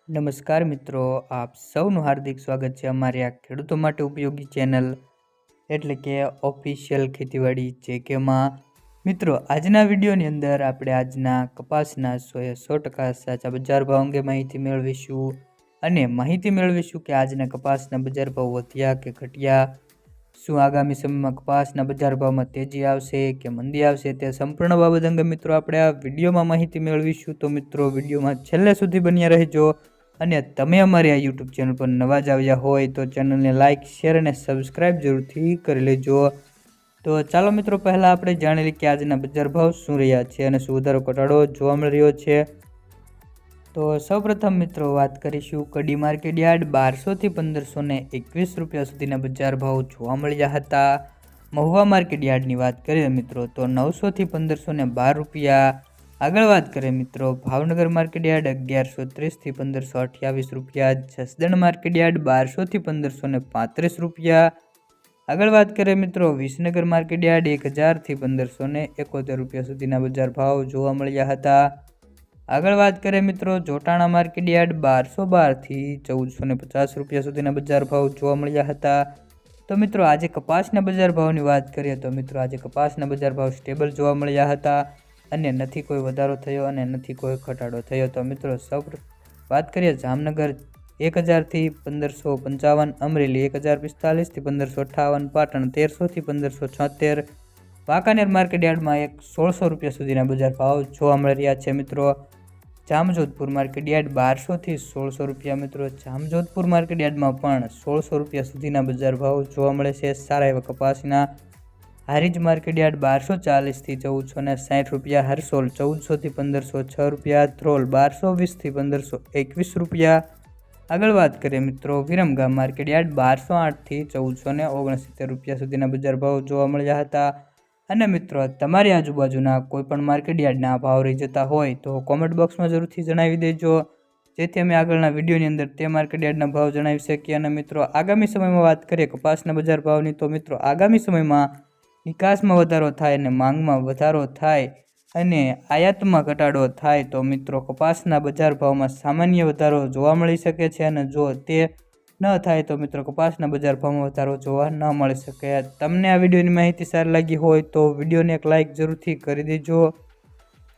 નમસ્કાર મિત્રો, આપ સૌનું હાર્દિક સ્વાગત છે અમારી આ ખેડૂતો માટે ઉપયોગી ચેનલ એટલે કે ઓફિશિયલ ખેતીવાડી JKમાં। મિત્રો, આજના વિડીયોની અંદર આપણે આજના કપાસના 100% સાચા બજાર ભાવ અંગે માહિતી મેળવીશું અને માહિતી મેળવીશું કે આજના કપાસના બજાર ભાવ વધ્યા કે ઘટ્યા, શું આગામી સમયમાં કપાસના બજાર ભાવમાં તેજી આવશે કે મંદી આવશે, તે સંપૂર્ણ બાબત અંગે મિત્રો આપણે આ વિડીયોમાં માહિતી મેળવીશું। તો મિત્રો, વિડીયોમાં છેલ્લે સુધી બન્યા રહેજો અને તમે અમારી આ યુટ્યુબ ચેનલ પર નવા જ આવ્યા હોય તો ચેનલને લાઇક, શેર અને સબસ્ક્રાઇબ જરૂરથી કરી લેજો। તો ચાલો મિત્રો, પહેલાં આપણે જાણી લઈએ કે આજના બજાર ભાવ શું રહ્યા છે અને શું વધારો ઘટાડો જોવા મળી રહ્યો છે। તો સૌપ્રથમ મિત્રો વાત કરીશું કડી માર્કેટ યાર્ડ 1200 થી 1521 રૂપિયા સુધીના બજાર ભાવ જોવા મળ્યા હતા। મહુવા માર્કેટ યાર્ડની વાત કરીએ મિત્રો તો 900 થી 1512 રૂપિયા। આગળ વાત કરીએ મિત્રો ભાવનગર માર્કેટ યાર્ડ 1130 થી 1528 રૂપિયા। જસદણ માર્કેટ યાર્ડ 1200 થી 1535 રૂપિયા। આગળ વાત કરીએ મિત્રો વિસનગર માર્કેટ યાર્ડ 1000 થી 1571 રૂપિયા સુધીના બજાર ભાવ જોવા મળ્યા હતા। આગળ વાત કરીએ મિત્રો જોટાણા માર્કેટ યાર્ડ 1212 થી 1450 રૂપિયા સુધીના બજાર ભાવ જોવા મળ્યા હતા। તો મિત્રો આજે કપાસના બજાર ભાવની વાત કરીએ તો મિત્રો આજે કપાસના બજાર ભાવ સ્ટેબલ જોવા મળ્યા હતા અને નથી કોઈ વધારો થયો અને નથી કોઈ ઘટાડો થયો। તો મિત્રો સૌ વાત કરીએ જામનગર 1000 થી 1555, અમરેલી 1045 થી 1558, પાટણ 1300 થી 1576, વાંકાનેર માર્કેટ યાર્ડમાં 1600 રૂપિયા સુધીના બજાર ભાવ જોવા મળી રહ્યા છે મિત્રો। જામજોધપુર માર્કેટ યાર્ડ 1200 થી 1600 રૂપિયા। મિત્રો જામજોધપુર માર્કેટ યાર્ડમાં પણ 1600 રૂપિયા સુધીના બજાર ભાવ જોવા મળે છે સારા એવા કપાસના। હારીજ માર્કેટ યાર્ડ 1240 થી 1460 રૂપિયા। હરસોલ 1400 થી 1506 રૂપિયા। ધ્રોલ 1220 થી 1521 રૂપિયા। આગળ વાત કરીએ મિત્રો વિરમગામ માર્કેટ યાર્ડ 1208 થી 1469 રૂપિયા સુધીના બજાર ભાવ જોવા મળ્યા હતા। અને મિત્રો તમારી આજુબાજુના કોઈ પણ માર્કેટ યાર્ડના ભાવ રહી જતા હોય તો કોમેન્ટ બોક્સમાં જરૂરથી જણાવી દેજો, જેથી અમે આગળના વિડીયોની અંદર તે માર્કેટ યાર્ડના ભાવ જણાવી શકીએ। અને મિત્રો આગામી સમયમાં વાત કરીએ કપાસના બજાર ભાવની તો મિત્રો આગામી સમયમાં નિકાસમાં વધારો થાય અને માંગમાં વધારો થાય અને આયાતમાં ઘટાડો થાય તો મિત્રો કપાસના બજાર ભાવમાં સામાન્ય વધારો જોવા મળી શકે છે અને જો તે ન થાય તો મિત્રો કપાસના બજાર ભાવમાં વધારો જોવા ન મળી શકે। તમને આ વિડીયોની માહિતી સારી લાગી હોય તો વિડીયોને એક લાઇક જરૂરથી કરી દેજો।